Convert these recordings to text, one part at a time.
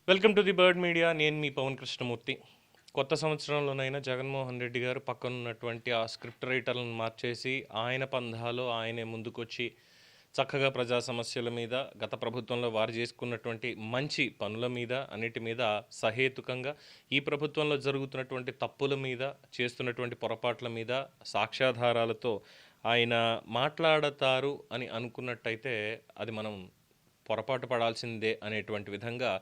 Welcome to the bird media. నేను మీ పవన్ కృష్ణమూర్తి. కొత్త సంవత్సరంలోనైనా జగన్మోహన్ రెడ్డి గారు పక్కనున్నటువంటి ఆ స్క్రిప్ట్ రైటర్లను మార్చేసి ఆయన పంధాలో ఆయనే ముందుకొచ్చి చక్కగా ప్రజా సమస్యల మీద, గత ప్రభుత్వంలో వారు చేసుకున్నటువంటి మంచి పనుల మీద, అన్నిటి మీద సహేతుకంగా ఈ ప్రభుత్వంలో జరుగుతున్నటువంటి తప్పుల మీద, చేస్తున్నటువంటి పొరపాట్ల మీద సాక్ష్యాధారాలతో ఆయన మాట్లాడతారు అని అనుకున్నట్టయితే అది మనం పొరపాటు పడాల్సిందే అనేటువంటి విధంగా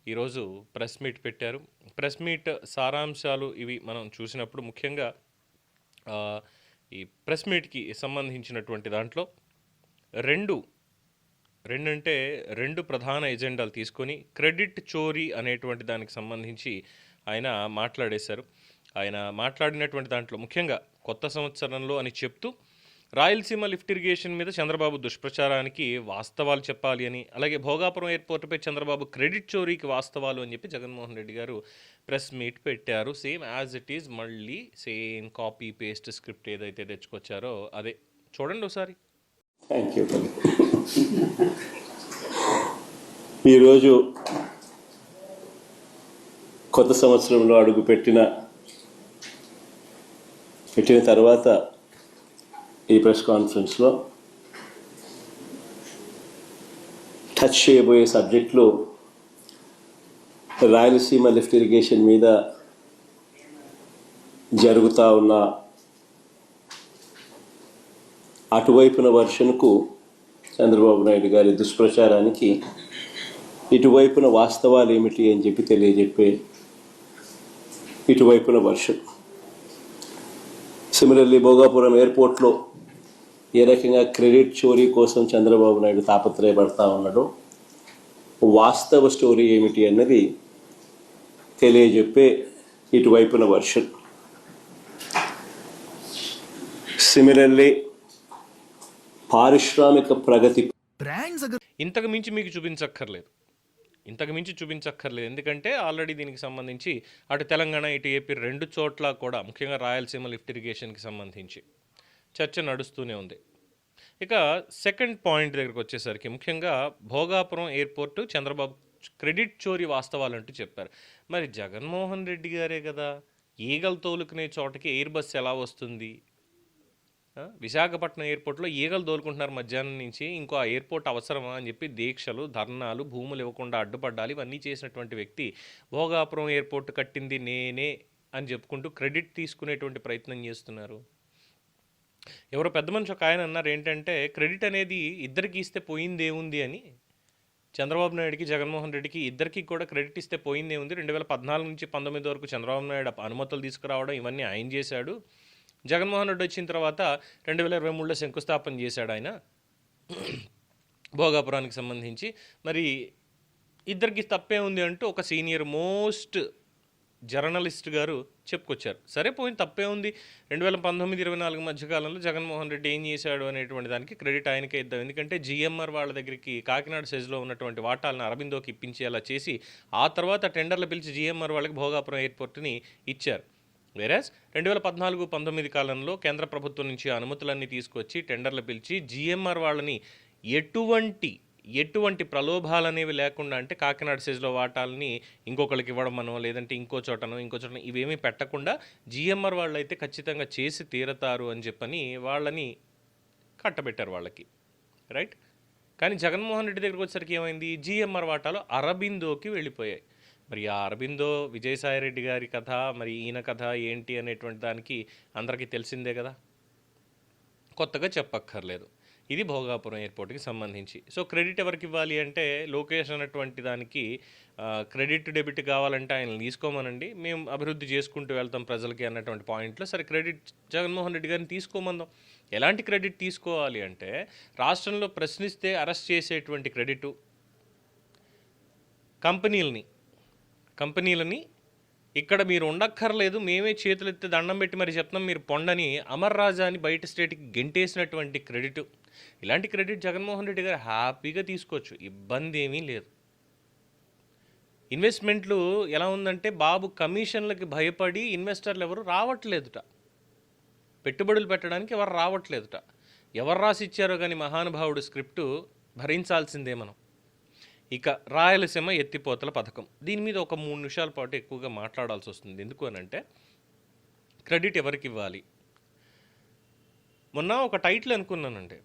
ఈరోజు ప్రెస్ మీట్ పెట్టారు. ప్రెస్ మీట్ సారాంశాలు ఇవి మనం చూసినప్పుడు ముఖ్యంగా ఈ ప్రెస్ మీట్కి సంబంధించినటువంటి దాంట్లో రెండు ప్రధాన ఎజెండాలు తీసుకొని క్రెడిట్ చోరీ అనేటువంటి దానికి సంబంధించి ఆయన మాట్లాడేశారు. ఆయన మాట్లాడినటువంటి దాంట్లో ముఖ్యంగా కొత్త సంవత్సరంలో అని చెప్తూ రాయలసీమ లిఫ్ట్ ఇరిగేషన్ మీద చంద్రబాబు దుష్ప్రచారానికి వాస్తవాలు చెప్పాలి అని, అలాగే భోగాపురం ఎయిర్పోర్టుపై చంద్రబాబు క్రెడిట్ చోరీకి వాస్తవాలు అని చెప్పి జగన్మోహన్ రెడ్డి గారు ప్రెస్ మీట్ పెట్టారు. సేమ్ యాజ్ ఇట్ ఈజ్, మళ్ళీ సేమ్ కాపీ పేస్ట్ స్క్రిప్ట్ ఏదైతే తెచ్చుకొచ్చారో అదే చూడండి ఒకసారి. Thank you. ఈరోజు కొత్త సంవత్సరంలో అడుగు పెట్టిన తర్వాత ఈ ప్రెస్ కాన్ఫరెన్స్లో టచ్ చేయబోయే సబ్జెక్టులు రాయలసీమ లిఫ్ట్ ఇరిగేషన్ మీద జరుగుతూ ఉన్న అటువైపున వర్షన్కు, చంద్రబాబు నాయుడు గారి దుష్ప్రచారానికి ఇటువైపున వాస్తవాలు ఏమిటి అని చెప్పి తెలియజెప్పే ఇటువైపున వర్షన్. సిమిలర్లీ భోగాపురం ఎయిర్పోర్ట్లో ఏ రకంగా క్రెడిట్ చోరీ కోసం చంద్రబాబు నాయుడు తాపత్రయపడతా ఉన్నాడో వాస్తవ స్టోరీ ఏమిటి అన్నది తెలియజెప్పే ఇటువైపున వర్షన్. సిమిలర్లీ పారిశ్రామిక ప్రగతి ఇంతకు మించి మీకు చూపించక్కర్లేదు. ఎందుకంటే ఆల్రెడీ దీనికి సంబంధించి అటు తెలంగాణ ఇటు ఏపీ రెండు చోట్ల కూడా ముఖ్యంగా రాయలసీమ లిఫ్ట్ ఇరిగేషన్కి సంబంధించి చర్చ నడుస్తూనే ఉంది. ఇక సెకండ్ పాయింట్ దగ్గరికి వచ్చేసరికి ముఖ్యంగా భోగాపురం ఎయిర్పోర్టు చంద్రబాబు క్రెడిట్ చోరీ వాస్తవాలంటూ చెప్పారు. మరి జగన్మోహన్ రెడ్డి గారే కదా ఈగలు తోలుకునే చోటకి ఎయిర్ బస్ ఎలా వస్తుంది? విశాఖపట్నం ఎయిర్పోర్ట్లో ఈగలు తోలుకుంటున్నారు మధ్యాహ్నం నుంచి, ఇంకో ఆ ఎయిర్పోర్ట్ అవసరమా అని చెప్పి దీక్షలు, ధర్నాలు, భూములు ఇవ్వకుండా అడ్డుపడ్డాలి, ఇవన్నీ చేసినటువంటి వ్యక్తి భోగాపురం ఎయిర్పోర్ట్ కట్టింది నేనే అని చెప్పుకుంటూ క్రెడిట్ తీసుకునేటువంటి ప్రయత్నం చేస్తున్నారు. ఎవరో పెద్ద మనిషి ఒక ఆయన అన్నారు ఏంటంటే, క్రెడిట్ అనేది ఇద్దరికి ఇస్తే పోయిందేముంది అని. చంద్రబాబు నాయుడికి, జగన్మోహన్ రెడ్డికి ఇద్దరికి కూడా క్రెడిట్ ఇస్తే పోయిందేముంది. 2014 నుంచి 19 వరకు చంద్రబాబు నాయుడు అనుమతులు తీసుకురావడం ఇవన్నీ ఆయన చేశాడు. జగన్మోహన్ రెడ్డి వచ్చిన తర్వాత 2023లో శంకుస్థాపన చేశాడు ఆయన భోగాపురానికి సంబంధించి. మరి ఇద్దరికి తప్పే ఉంది అంటూ ఒక సీనియర్ మోస్ట్ జర్నలిస్ట్ గారు చెప్పుకొచ్చారు. సరే పోయింది, తప్పే ఉంది. 2019-24 మధ్యకాలంలో జగన్మోహన్ రెడ్డి ఏం చేశాడు అనేటువంటి దానికి క్రెడిట్ ఆయనకే ఇద్దాం. ఎందుకంటే జిఎంఆర్ వాళ్ళ దగ్గరికి కాకినాడ సెజ్లో ఉన్నటువంటి వాటాలను అరబిందోకి ఇప్పించేలా చేసి ఆ తర్వాత టెండర్లు పిలిచి జిఎంఆర్ వాళ్ళకి భోగాపురం ఎయిర్పోర్ట్ని ఇచ్చారు. వేరాజ్ 2014-19 కాలంలో కేంద్ర ప్రభుత్వం నుంచి అనుమతులన్నీ తీసుకొచ్చి టెండర్లు పిలిచి జిఎంఆర్ వాళ్ళని ఎటువంటి ప్రలోభాలు అనేవి లేకుండా, అంటే కాకినాడ సెజ్లో వాటాలని ఇంకొకరికి ఇవ్వడమనో లేదంటే ఇంకో చోటనో ఇవేమీ పెట్టకుండా జిఎంఆర్ వాళ్ళు అయితే ఖచ్చితంగా చేసి తీరతారు అని చెప్పని వాళ్ళని కట్టబెట్టారు వాళ్ళకి, రైట్. కానీ జగన్మోహన్ రెడ్డి దగ్గరికి వచ్చేసరికి ఏమైంది, జిఎంఆర్ వాటాలు అరబిందోకి వెళ్ళిపోయాయి. మరి ఆ అరబిందో విజయసాయిరెడ్డి గారి కథ, మరి ఈయన కథ ఏంటి అనేటువంటి దానికి అందరికీ తెలిసిందే కదా, కొత్తగా చెప్పక్కర్లేదు. ఇది భోగాపురం ఎయిర్పోర్ట్కి సంబంధించి. సో క్రెడిట్ ఎవరికి ఇవ్వాలి అంటే, లోకేష్ అన్నటువంటి దానికి క్రెడిట్ డెబిట్ కావాలంటే ఆయన తీసుకోమనండి, మేము అభివృద్ధి చేసుకుంటూ వెళ్తాం ప్రజలకి అన్నటువంటి పాయింట్లో సరే క్రెడిట్ జగన్మోహన్ రెడ్డి గారిని తీసుకోమందాం. ఎలాంటి క్రెడిట్ తీసుకోవాలి అంటే, రాష్ట్రంలో ప్రశ్నిస్తే అరెస్ట్ చేసేటువంటి క్రెడిటు, కంపెనీలని ఇక్కడ మీరు ఉండక్కర్లేదు, మేమే చేతులు ఎత్తి దండం పెట్టి మరి చెప్తాం మీరు పొండని అమర్ రాజా అని బయట స్టేట్కి గెంటేసినటువంటి క్రెడిట్, ఇలాంటి క్రెడిట్ జగన్మోహన్ రెడ్డి గారు హ్యాపీగా తీసుకోవచ్చు, ఇబ్బంది ఏమీ లేదు. ఇన్వెస్ట్మెంట్లు ఎలా ఉందంటే, బాబు కమిషన్లకి భయపడి ఇన్వెస్టర్లు ఎవరు రావట్లేదుట, పెట్టుబడులు పెట్టడానికి ఎవరు రావట్లేదుట. ఎవరు రాసి ఇచ్చారో కానీ మహానుభావుడు స్క్రిప్టు భరించాల్సిందే మనం. ఇక రాయలసీమ ఎత్తిపోతల పథకం. దీని మీద ఒక 3 నిమిషాల పాటు ఎక్కువగా మాట్లాడాల్సి వస్తుంది. ఎందుకు అనంటే క్రెడిట్ ఎవరికివ్వాలి? మొన్న ఒక టైటిల్ అనుకున్నానండి.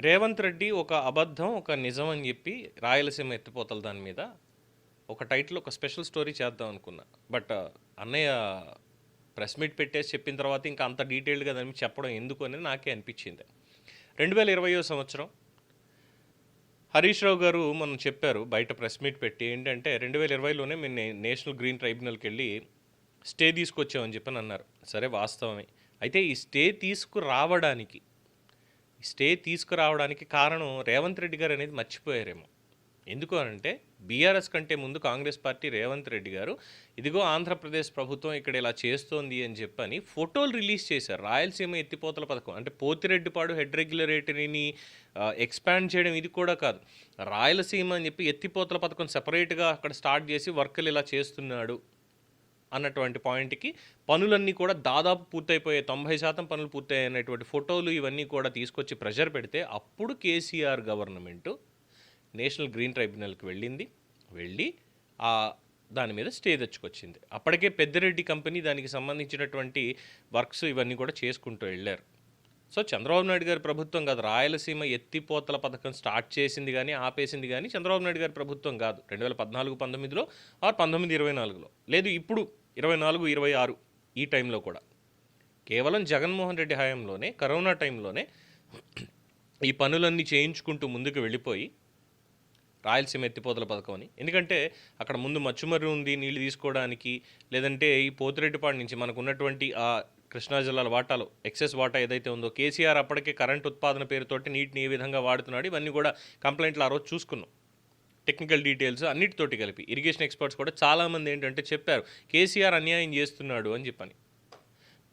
రేవంత్ రెడ్డి ఒక అబద్ధం, ఒక నిజం అని చెప్పి రాయలసీమ ఎత్తిపోతల దాని మీద ఒక టైటిల్, ఒక స్పెషల్ స్టోరీ చేద్దాం అనుకున్నా. బట్ అన్నయ్య ప్రెస్ మీట్ పెట్టేసి చెప్పిన తర్వాత ఇంకా అంత డీటెయిల్డ్గా దాని మీద చెప్పడం ఎందుకు అనేది నాకే అనిపించింది. 2020 సంవత్సరం హరీష్ రావు గారు మనం చెప్పారు బయట ప్రెస్ మీట్ పెట్టి, ఏంటంటే 2020లోనే మేము నేషనల్ గ్రీన్ ట్రైబ్యునల్కి వెళ్ళి స్టే తీసుకొచ్చామని చెప్పని అన్నారు. సరే, వాస్తవమే. అయితే ఈ స్టే తీసుకురావడానికి కారణం రేవంత్ రెడ్డి గారు అనేది మర్చిపోయారేమో. ఎందుకు అనంటే బీఆర్ఎస్ కంటే ముందు కాంగ్రెస్ పార్టీ రేవంత్ రెడ్డి గారు ఇదిగో ఆంధ్రప్రదేశ్ ప్రభుత్వం ఇక్కడ ఇలా చేస్తోంది అని చెప్పని ఫోటోలు రిలీజ్ చేశారు. రాయలసీమ ఎత్తిపోతల పథకం అంటే పోతిరెడ్డిపాడు హెడ్ రెగ్యులేటరీని ఎక్స్పాండ్ చేయడం ఇది కూడా కాదు. రాయలసీమ అని చెప్పి ఎత్తిపోతల పథకం సెపరేట్గా అక్కడ స్టార్ట్ చేసి వర్కులు ఇలా చేస్తున్నాడు అన్నటువంటి పాయింట్కి పనులన్నీ కూడా దాదాపు పూర్తయిపోయాయి. 90% పనులు పూర్తయ్యాయనేటువంటి ఫోటోలు ఇవన్నీ కూడా తీసుకొచ్చి ప్రెషర్ పెడితే అప్పుడు కేసీఆర్ గవర్నమెంటు నేషనల్ గ్రీన్ ట్రైబ్యునల్కి వెళ్ళి దాని మీద స్టే తెచ్చుకొచ్చింది. అప్పటికే పెద్దిరెడ్డి కంపెనీ దానికి సంబంధించినటువంటి వర్క్స్ ఇవన్నీ కూడా చేసుకుంటూ వెళ్ళారు. సో చంద్రబాబు నాయుడు గారి ప్రభుత్వం కాదు, రాయలసీమ ఎత్తిపోతల పథకం స్టార్ట్ చేసింది కానీ ఆపేసింది కానీ చంద్రబాబు నాయుడు గారి ప్రభుత్వం కాదు. 2014-19లో ఆర్ 19-24లో లేదు, ఇప్పుడు 24-26 ఈ టైంలో కూడా కేవలం జగన్మోహన్ రెడ్డి హయాంలోనే, కరోనా టైంలోనే ఈ పనులన్నీ చేయించుకుంటూ ముందుకు వెళ్ళిపోయి రాయలసీమ ఎత్తిపోతల పథకం అని. ఎందుకంటే అక్కడ ముందు మచ్చుమర్రి ఉంది నీళ్లు తీసుకోవడానికి, లేదంటే ఈ పోతిరెడ్డిపాడు నుంచి మనకు ఉన్నటువంటి ఆ కృష్ణా జిల్లాల వాటాలో ఎక్సెస్ వాటా ఏదైతే ఉందో, కేసీఆర్ అప్పటికే కరెంట్ ఉత్పాదన పేరుతోటి నీటిని ఏ విధంగా వాడుతున్నాడు ఇవన్నీ కూడా కంప్లైంట్లు ఆ రోజు చూసుకున్నాం. టెక్నికల్ డీటెయిల్స్ అన్నిటితోటి కలిపి ఇరిగేషన్ ఎక్స్పర్ట్స్ కూడా చాలామంది ఏంటంటే చెప్పారు కేసీఆర్ అన్యాయం చేస్తున్నాడు అని చెప్పని.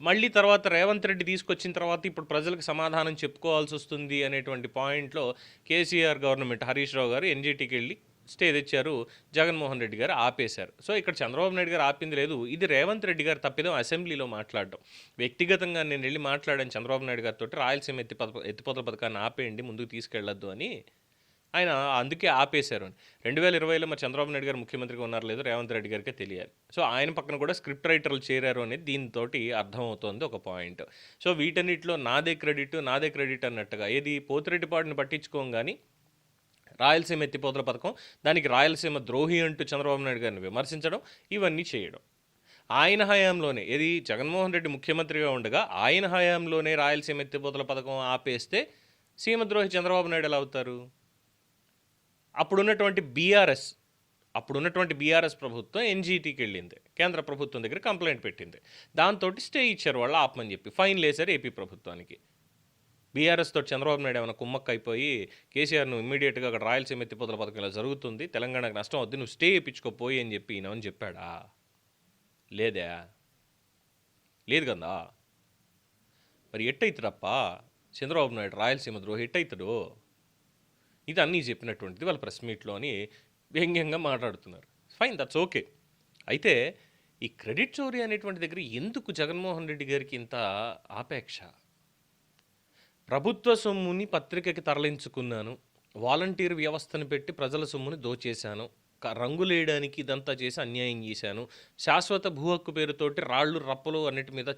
మళ్ళీ తర్వాత రేవంత్ రెడ్డి తీసుకొచ్చిన తర్వాత ఇప్పుడు ప్రజలకు సమాధానం చెప్పుకోవాల్సి వస్తుంది అనేటువంటి పాయింట్లో కేసీఆర్ గవర్నమెంట్ హరీష్ రావు గారు ఎన్జీటీకి వెళ్ళి స్టే తెచ్చారు, జగన్మోహన్ రెడ్డి గారు ఆపేశారు. సో ఇక్కడ చంద్రబాబు నాయుడు గారు ఆపింది లేదు, ఇది రేవంత్ రెడ్డి గారు తప్పిదం. అసెంబ్లీలో మాట్లాడడం, వ్యక్తిగతంగా నేను వెళ్ళి మాట్లాడాను చంద్రబాబు నాయుడు గారితో, రాయలసీమ ఎత్తిపోతల పథకాన్ని ఆపేయండి, ముందుకు తీసుకెళ్లొద్దు అని. ఆయన అందుకే ఆపేశారు అని. 2020లో మరి చంద్రబాబు నాయుడు గారు ముఖ్యమంత్రిగా ఉన్నారు లేదు రేవంత్ రెడ్డి గారికే తెలియాలి. సో ఆయన పక్కన కూడా స్క్రిప్ట్ రైటర్లు చేరారు అనేది దీంతో అర్థమవుతోంది ఒక పాయింట్. సో వీటన్నిటిలో నాదే క్రెడిట్ అన్నట్టుగా ఏది పోతిరెడ్డిపాడుని పట్టించుకోం కానీ రాయలసీమ ఎత్తిపోతల పథకం, దానికి రాయలసీమ ద్రోహి అంటూ చంద్రబాబు నాయుడు గారిని విమర్శించడం, ఇవన్నీ చేయడం. ఆయన హయాంలోనే ఏది జగన్మోహన్ రెడ్డి ముఖ్యమంత్రిగా ఉండగా ఆయన హయాంలోనే రాయలసీమ ఎత్తిపోతల పథకం ఆపేస్తే సీమద్రోహి చంద్రబాబు నాయుడు ఎలా అవుతారు? అప్పుడున్నటువంటి బీఆర్ఎస్ ప్రభుత్వం ఎన్జీటీకి వెళ్ళింది, కేంద్ర ప్రభుత్వం దగ్గర కంప్లైంట్ పెట్టింది. దాంతో స్టే ఇచ్చారు వాళ్ళు ఆపమని చెప్పి, ఫైన్లు వేశారు ఏపీ ప్రభుత్వానికి. బీఆర్ఎస్ తోటి చంద్రబాబు నాయుడు ఏమైనా కుమ్మక్క అయిపోయి కేసీఆర్ను ఇమ్మీడియట్గా అక్కడ రాయలసీమ ఎత్తిపోతల పథకం ఇలా జరుగుతుంది, తెలంగాణకు నష్టం అవుతుంది, నువ్వు స్టే ఇప్పించుకోపోయి అని చెప్పి ఈయనని చెప్పాడా? లేదు కదా. మరి ఎట్టయితుడప్ప చంద్రబాబు నాయుడు రాయలసీమ ద్రోహి ఎట్టయితుడు? ఇది అన్నీ చెప్పినటువంటిది వాళ్ళ ప్రెస్ మీట్లో అని వ్యంగ్యంగా మాట్లాడుతున్నారు. Fine, that's okay. అయితే ఈ క్రెడిట్ చోరీ అనేటువంటి దగ్గర ఎందుకు జగన్మోహన్ రెడ్డి గారికి ఇంత ఆపేక్ష? ప్రభుత్వ సొమ్ముని పత్రికకి తరలించుకున్నాను, వాలంటీర్ వ్యవస్థను పెట్టి ప్రజల సొమ్ముని దోచేశాను, రంగులేయడానికి ఇదంతా చేసి అన్యాయం చేశాను, శాశ్వత భూ హక్కు పేరుతోటి రాళ్ళు రప్పలు అన్నిటి మీద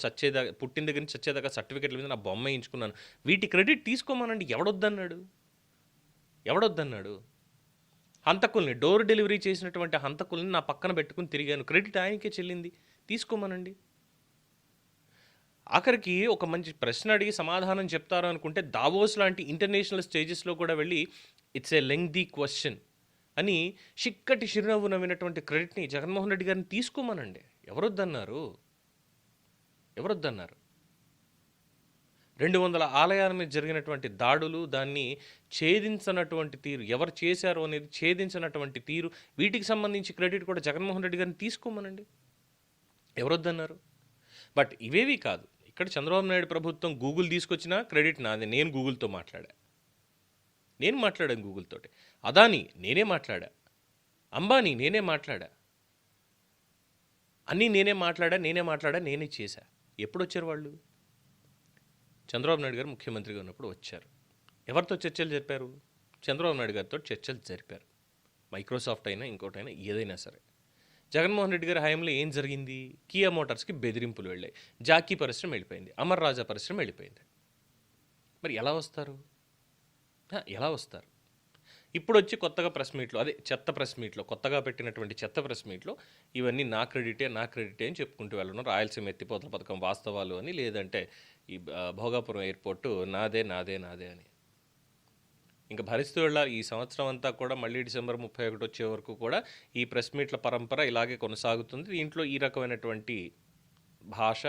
పుట్టిన దగ్గర నుంచి చచ్చేదాకా సర్టిఫికెట్ల మీద నా బొమ్మ వేయించుకున్నాను, వీటి క్రెడిట్ తీసుకోమనండి. ఎవడొద్దన్నాడు? హంతకుల్ని, డోర్ డెలివరీ చేసినటువంటి హంతకుల్ని నా పక్కన పెట్టుకుని తిరిగాను, క్రెడిట్ ఆయనకే చెల్లింది, తీసుకోమనండి. ఆఖరికి ఒక మంచి ప్రశ్న అడిగి సమాధానం చెప్తారు అనుకుంటే దావోస్ లాంటి ఇంటర్నేషనల్ స్టేజెస్లో కూడా వెళ్ళి ఇట్స్ ఏ లెంగ్దీ క్వశ్చన్ అని చిక్కటి చిరునవ్వు నవ్వినటువంటి క్రెడిట్ని జగన్మోహన్ రెడ్డి గారిని తీసుకోమనండి. ఎవరొద్దన్నారు? 200 ఆలయాల మీద జరిగినటువంటి దాడులు, దాన్ని ఛేదించినటువంటి తీరు, ఎవరు చేశారో అనేది ఛేదించినటువంటి తీరు, వీటికి సంబంధించి క్రెడిట్ కూడా జగన్మోహన్ రెడ్డి గారిని తీసుకోమనండి. ఎవరొద్దన్నారు? బట్ ఇవేవి కాదు. ఇక్కడ చంద్రబాబు నాయుడు ప్రభుత్వం గూగుల్ తీసుకొచ్చిన క్రెడిట్ నాది, నేను గూగుల్తో మాట్లాడాను గూగుల్ తోటి. అదాని నేనే మాట్లాడా, అంబానీ నేనే మాట్లాడా, అన్నీ నేనే మాట్లాడా, నేనే చేశా. ఎప్పుడు వచ్చారు వాళ్ళు? చంద్రబాబు నాయుడు గారు ముఖ్యమంత్రిగా ఉన్నప్పుడు వచ్చారు. ఎవరితో చర్చలు జరిపారు? చంద్రబాబు నాయుడు గారితో చర్చలు జరిపారు. మైక్రోసాఫ్ట్ అయినా ఇంకోటైనా ఏదైనా సరే. జగన్మోహన్ రెడ్డి గారి హయాంలో ఏం జరిగింది? కియా మోటార్స్కి బెదిరింపులు వెళ్ళాయి, జాకీ పరిశ్రమ వెళ్ళిపోయింది, అమర్ రాజా పరిశ్రమ వెళ్ళిపోయింది. మరి ఎలా వస్తారు? ఎలా వస్తారు? ఇప్పుడు వచ్చి కొత్తగా ప్రెస్ మీట్లో, అదే చెత్త ప్రెస్ మీట్లో, కొత్తగా పెట్టినటువంటి చెత్త ప్రెస్ మీట్లో ఇవన్నీ నా క్రెడిటే అని చెప్పుకుంటూ వెళ్ళడం, రాయలసీమ ఎత్తిపోతల పథకం వాస్తవాలు అని, లేదంటే ఈ భోగాపురం ఎయిర్పోర్టు నాదే అని ఇంకా భరిస్తూ వెళ్ళాలి. ఈ సంవత్సరం అంతా కూడా మళ్ళీ డిసెంబర్ 31 వచ్చే వరకు కూడా ఈ ప్రెస్ మీట్ల పరంపర ఇలాగే కొనసాగుతుంది. దీంట్లో ఈ రకమైనటువంటి భాష,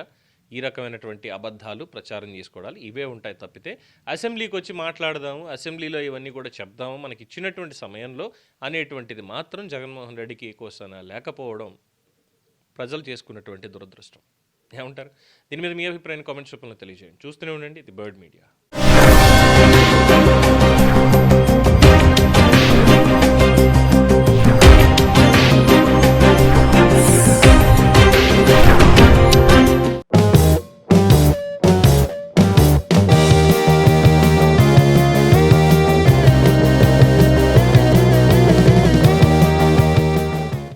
ఈ రకమైనటువంటి అబద్ధాలు ప్రచారం చేసుకోవడాలు ఇవే ఉంటాయి తప్పితే అసెంబ్లీకి వచ్చి మాట్లాడదాము, అసెంబ్లీలో ఇవన్నీ కూడా చెప్దాము మనకి ఇచ్చినటువంటి సమయంలో అనేటువంటిది మాత్రం జగన్మోహన్ రెడ్డికి కోసన లేకపోవడం ప్రజలు చేసుకున్నటువంటి దురదృష్టం. ఏమంటారు? దీని మీద మీ అభిప్రాయాన్ని కామెంట్స్ రూపంలో తెలియజేయండి. చూస్తూనే ఉండండి ది బర్డ్ మీడియా.